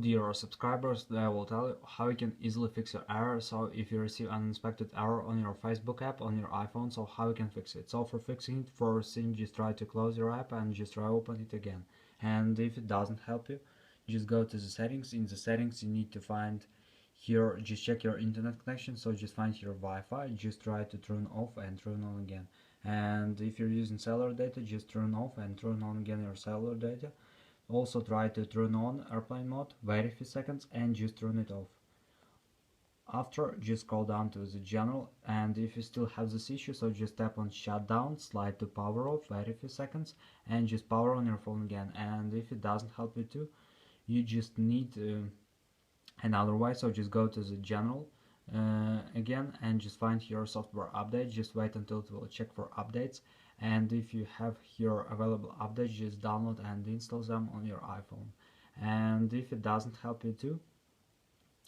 dear subscribers, I will tell you how you can easily fix your error. So if you receive an unexpected error on your Facebook app on your iPhone, so how you can fix it. So for fixing it, first thing, just try to close your app and just try open it again. And if it doesn't help you, just go to the settings. In the settings you need to find here, just check your internet connection. So just find your Wi-Fi, just try to turn off and turn on again. And if you're using cellular data, just turn off and turn on again your cellular data. Also try to turn on airplane mode, wait a few seconds and just turn it off. After, just scroll down to the general, and if you still have this issue, so just tap on shutdown, slide to power off, wait a few seconds and just power on your phone again. And if it doesn't help you too, you just need another way, so just go to the general again and just find your software update. Just wait until it will check for updates, and if you have here available updates, just download and install them on your iPhone. And if it doesn't help you too,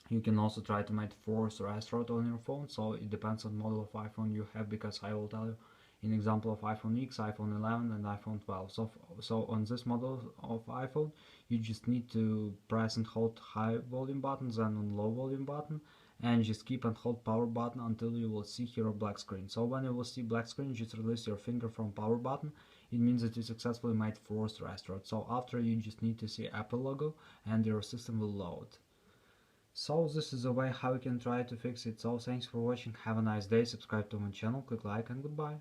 you can also try to make force restart on your phone. So it depends on model of iPhone you have, because I will tell you in example of iPhone X, iPhone 11 and iPhone 12. So on this model of iPhone, you just need to press and hold high volume buttons and on low volume button, and just keep and hold power button until you will see here a black screen. So when you will see black screen, just release your finger from power button. It means that you successfully made forced restart. So after, you just need to see Apple logo and your system will load. So this is the way how you can try to fix it. So thanks for watching, have a nice day, subscribe to my channel, click like and goodbye.